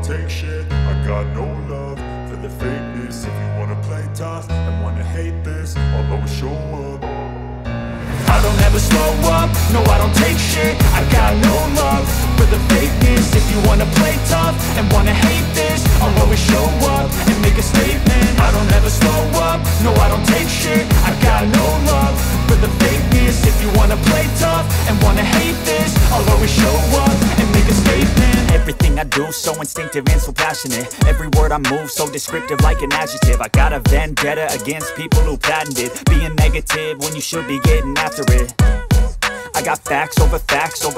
don't take shit. I got no love for the fakeness. If you wanna play tough and wanna hate this, I'll always show up. I don't ever slow up, no I don't take shit. I got no love for the fakeness. If you wanna play tough and wanna hate this, I'll always show up and make a statement. I don't ever slow up, no I don't take shit. I got no love for the fakeness. If you wanna play tough and wanna hate this, I'll always show up and make a statement. Everything I do so instinctive and so passionate. Every word I move so descriptive like an adjective. I got a vendetta against people who patented being negative when you should be getting after it. I got facts over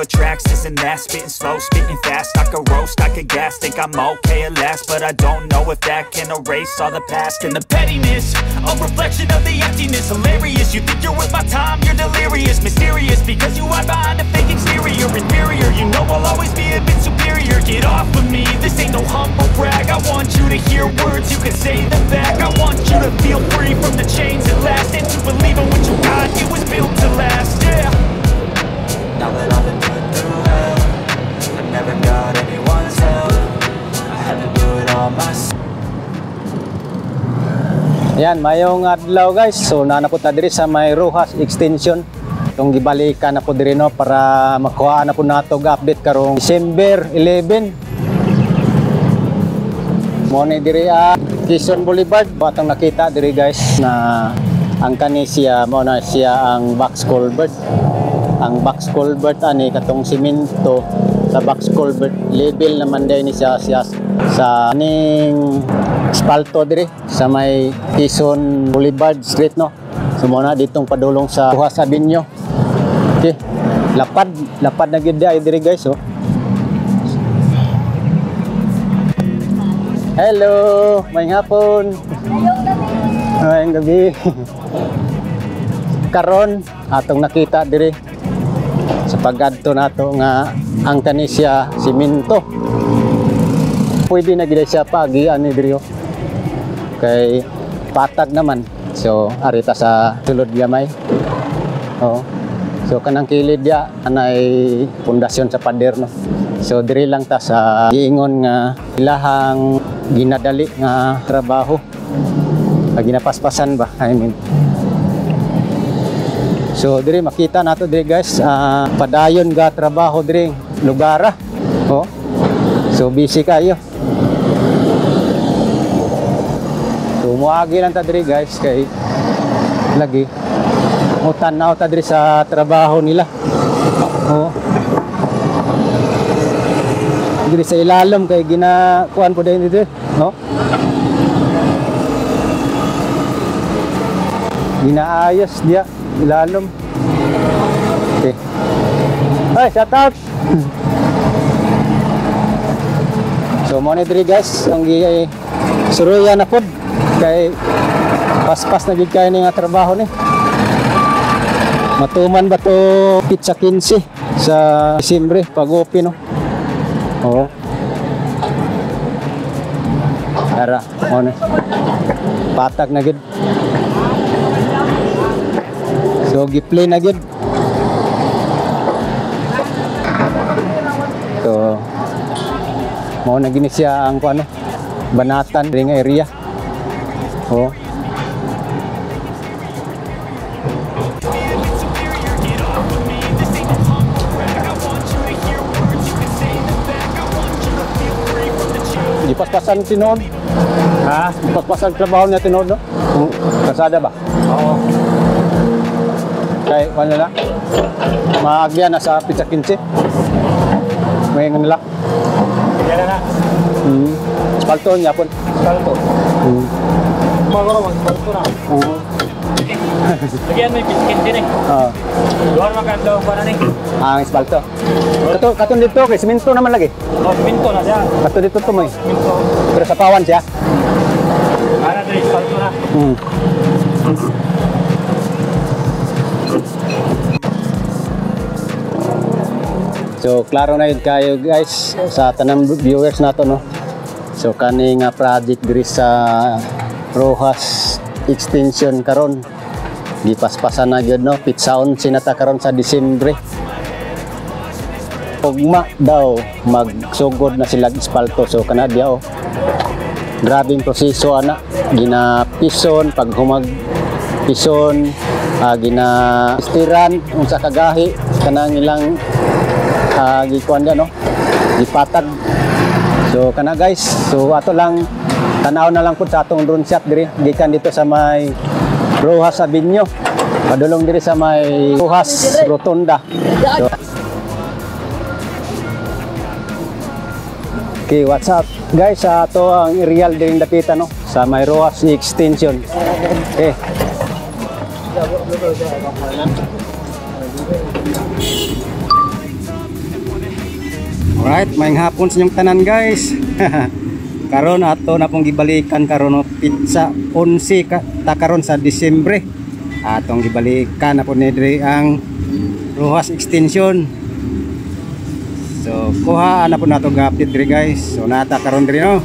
tracks, this and that. Spitting slow, spitting fast. I could roast, I could gas. Think I'm okay at last, but I don't know if that can erase all the past. And the pettiness, a reflection of the emptiness. Hilarious, you think you're worth my time, you're delirious. Mysterious, because you hide behind a fake exterior. Inferior, you know I'll always be a bit superior. Get off of me, this ain't no humble brag. I want you to hear words, you can say them back. I want you to feel free from the chains that last, and to believe in what you got, it was built to last, yeah. Now that I've been put through hell, I never got anyone's help. I had to do it all myself. Yan, mayong adlaw guys. So nanapot na diri sa may Rojas Extension. Itong gibalikan na po diri no para makuha na po nato update karong December 11. Muna diri Quezon Boulevard. Batang nakita diri guys na ang kani siya, muna siya ang box culvert. Ang box culvert ani katong simento sa box culvert level naman day ni siya sa aning asfalto diri sa may Quezon Boulevard Street no. So muna ditong padulong sa Rojas Avenue. Okay. Lapad na gyud diri guys oh. Hello, may hapon. May gabi. Karon atong nakita diri sa pag-adto nato nga ang kani siya simento. Pwede na gid siya pagi ani diri kay patag naman. So arita sa sulod gamay. Oh. So kanang kilid dia anay pundasyon sa pader no. So diri lang ta sa giingon nga ilahang ginadali nga trabaho. Ginapaspasan ba? I mean. So diri makita nato diri guys, padayon ga trabaho diri lugar. Oh. So busy kayo. So muagi lang ta diri guys kay lagi mutanaw ta diri sa trabaho nila. Oh. Diri sa ilalom kay ginakuan po din dito, no? Ginaayos dia ilalom. Okay. Hey, shout out. So mo ni diri guys, ang suruyan na pod kay paspas na gid kay ni nga trabaho ni. Matuman ba to pizza 15 sa Disyembre pag-open no. Oh. Ara, mo ni. Patag na gid. So gi-play na gid. So mao na gini siya ang kuno banatan ring area. Oh. Pas-pasan tinod. Ha? Pas-pasan trabaho niya tinod no? Kasada ba? Oo. Kay ano lang? Maagyan na sa pizza 15. May nila. Yan na. Spalto niya pon. Spalto. Magoro spalto na. Oo. Lagyan mo yung pizza 15 eh. Oo. Luar maganda pa na ni. Ang spalto. Katon dito kay semento naman lagi. Oh, semento na siya. Katon dito to mo. Semento. Pero sa pawan siya. Ana diri spalto na. So klaro na yun kayo guys sa tanang viewers nato no. So kani nga project diri sa Rojas Extension karon gipaspasan na gyud no, pit sound sinata karon sa Disyembre. ugma daw magsugod na sila espalto. So kana diya oh. Grabing proseso ana, ginapison pag humag pison, ginastiran unsa kagahi kanang ilang gikuan dia no, gipatag. So kana guys, so ato lang tanaw na lang pud sa atong drone shot diri gikan dito sa may Rojas Avenue, padulong diri sa may Rojas Rotunda. So, okay, what's up guys, ato ang aerial din dapita no sa may Rojas extension. Okay. Alright, maayong hapon sa inyong tanan guys. Karon ato na pong gibalikan karon pizza 11 ta karon sa Disyembre. Atong gibalikan na po ni diri ang Rojas extension. So kuha na po nato ga-update diri guys. So nata karon diri no.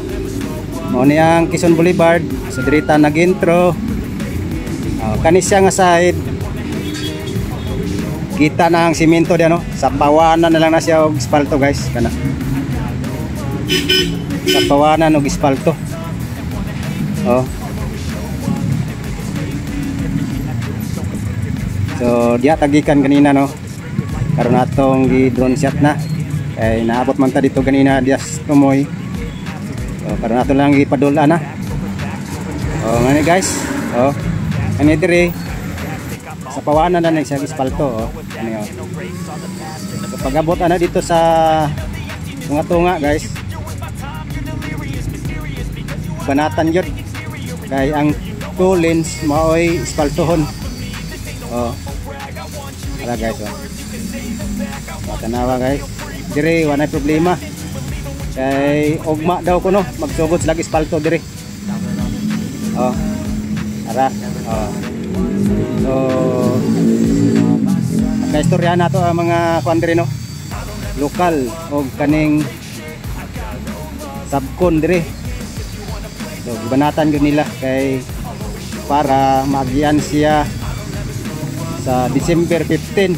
Mao ni ang Quezon Boulevard sa diri ta nag-intro. Kani siya nga side. Kita na ang simento diyan no. Sa pawanan na lang na siya og espalto guys kana. Sa pawanan og espalto. Oh. So diya tagikan kanina no. Karon atong gi-drone shot na. Kay naabot man ta dito kanina diya tumoy. So karon ato lang gipadula na. Oh ngani guys. Oh. Ani diri sa pawanan na siya espalto oh. Ani oh. So pag-abot ana dito sa tunga-tunga guys. Banatan yun. Kay ang 2 lanes maoy espaltohon. Oh. Ala guys oh. Matanawa guys. Diri wala problema. Kay ugma daw ko no magsugod sila espalto diri. Oh. Ara. Oh. So kaistorya na to ang mga kuan diri no. Lokal o kaning sabkon diri. So gibanatan gyud nila kay para maagian siya sa December 15.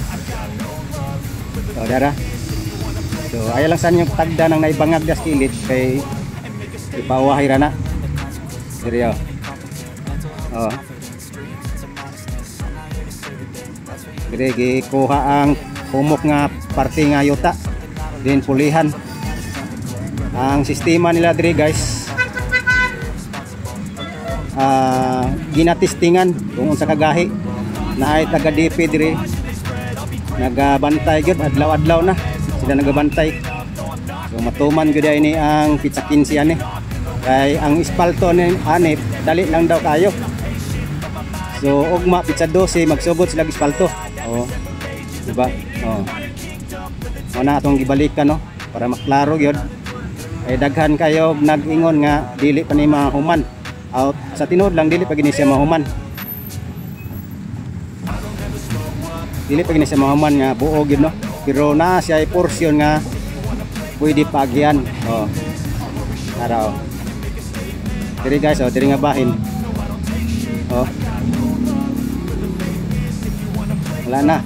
So dara. So ay lang san yung tagda nang naibangag das kilid kay ipawahay ra na. Diri oh. Oh. Diri gikuha ang humok nga parte nga yuta. Din pulihan. Ang sistema nila diri guys. Ginatistingan kung unsa kagahi. Naay taga DP diri. Nagabantay gyud adlaw-adlaw na. Sila nagabantay. So matuman gyud ini ang pizza 15 ani. Kay ang espalto ni ani dali lang daw kayo. So ugma pizza 12 magsugod sila espalto. Oh. Diba? Oh. Una atong gibalikan no para maklaro gyud. Ay daghan kayo nag-ingon nga dili pa ni mahuman. Out sa tinuod lang dili pa gini siya mahuman. Dili pa gini siya mahuman nga buo gyud no. Pero na siya ay portion nga pwede paagyan. Oh. Araw. Diri guys, oh, diri nga bahin. Oh. Wala na.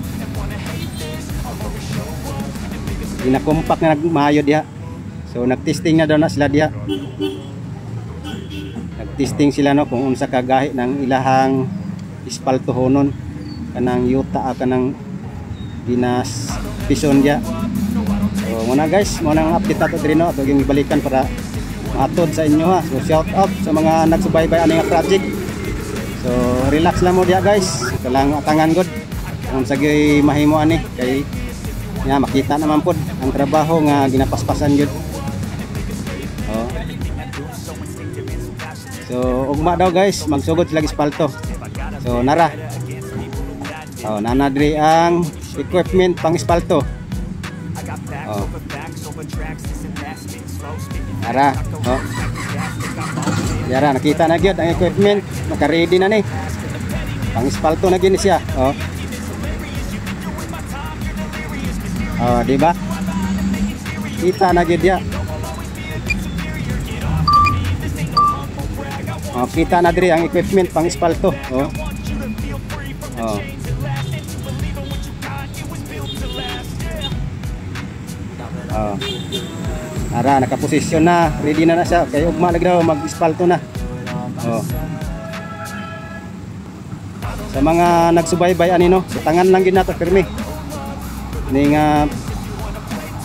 Ginakompak na nagmayo diha. So nagtesting na daw na sila diha. Nagtesting sila no kung unsa kagahi ng ilahang espaltohonon kanang yuta kanang dinas pison diha. So muna guys, muna ang update ato diri no ato gyud ibalikan para matod sa inyo ha. So shout out sa mga nagsubaybay ani nga project. So relax lang mo diha guys. Kalang atangan gud kung sagay mahimo ani kay nga makita naman pod ang trabaho nga ginapaspasan gyud. Oh. So ugma daw guys magsugod sila espalto. So nara. Oh, nana diri ang equipment pang espalto. Oh. Nara. Oh. Yara nakita na gyud ang equipment, naka-ready na ni. Pang espalto na gini siya. Oh. Oh, di ba? Kita na gyud ya. Oh, kita na diri ang equipment pang espalto. Oh. Oh. Oh. Ara, nakaposisyon na, ready na siya. Kaya ugma lagi daw mag-ispalto na. Oh. Sa mga nagsubaybay ani no, sa tangan lang gid nato pirmi. Ning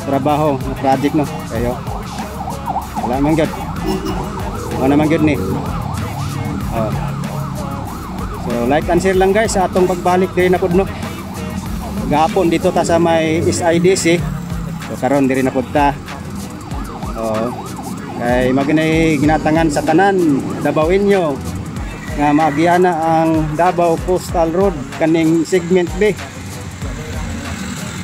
trabaho, project no. Kayo. Wala man gyud. Wala man gyud ni. Oh. So like and share lang guys sa atong pagbalik diri na pud no. Gahapon dito ta sa may SIDC. So karon diri na pud ta. Oh, kay maginay ginatangan sa tanan Davao-inyo nga maagian na ang Davao Coastal Road kaning segment B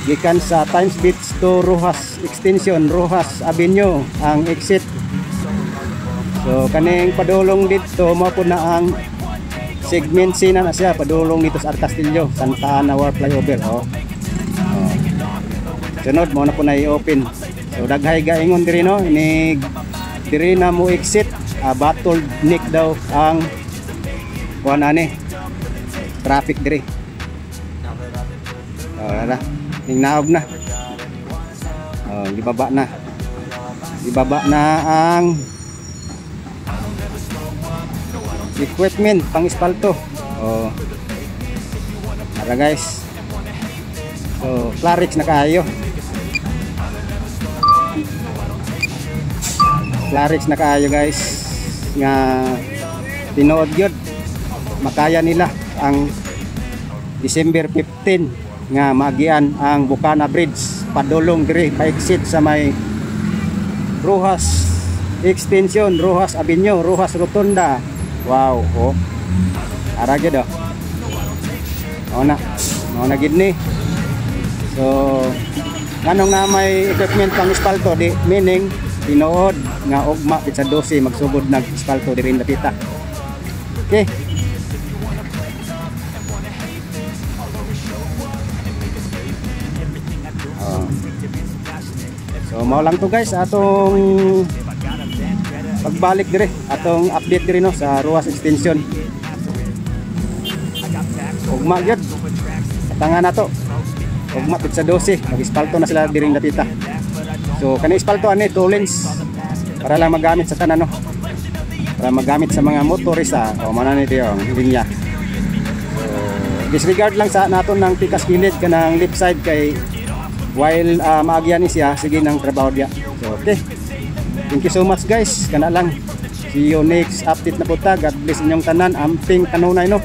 gikan sa Times Beach to Rojas Extension, Rojas Avenue ang exit. So kaning padulong dito mao po na ang segment C na siya, padulong dito sa Arcastillo, Santa Ana War Flyover. Oh. Sunod mo na po na i-open. So daghay gaingon diri no, ini diri na mo exit, bottleneck daw ang kuan ani traffic diri. Ara, ning naog na. Gibaba na. Gibaba na ang equipment pang espalto. Ara guys. So Clarix na kaayo. Clarix na kaayo guys nga tinuod gyud makaya nila ang December 15 nga maagian ang Bukana Bridge padulong diri pa exit sa may Rojas Extension, Rojas Avenue, Rojas Rotunda. Wow, oh. Ara gyud oh. Mao na gid ni. So nganong na may equipment pang espalto di meaning tinuod nga ugma sa 12 magsugod nag espalto diri in Lapita. Okay. So mao lang to guys atong pagbalik dire, atong update dire no sa Rojas Extension. Ugma gyud. Tangan na to. Ugma sa 12 mag-espalto na sila diri in Lapita. So kani espalto ani 2 lanes para lang magamit sa tanan no. Para magamit sa mga motorista o mana ni ang linya. So disregard lang sa naton ng pikas kilid kanang left side kay while maagyan ni siya sige nang trabaho dia. So okay. Thank you so much guys. Kana lang. See you next update na po ta. God bless inyong tanan. Amping kanunay no.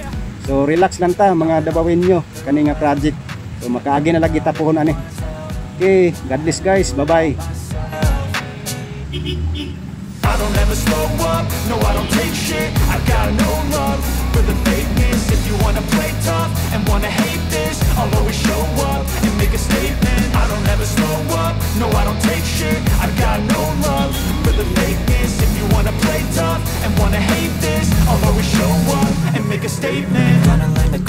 So relax lang ta mga Davao-inyo kani nga project. So makaagi na lagi ta pohon ani. Okay, God bless guys. Bye-bye. I don't ever slow up, no I don't take shit. I got no love for the fakeness. If you wanna play tough and wanna hate this, I'll always show up and make a statement. I don't ever slow up, no I don't take shit. I got no love for the fakeness. If you wanna play tough and wanna hate this, I'll always show up and make a statement. Gonna learn the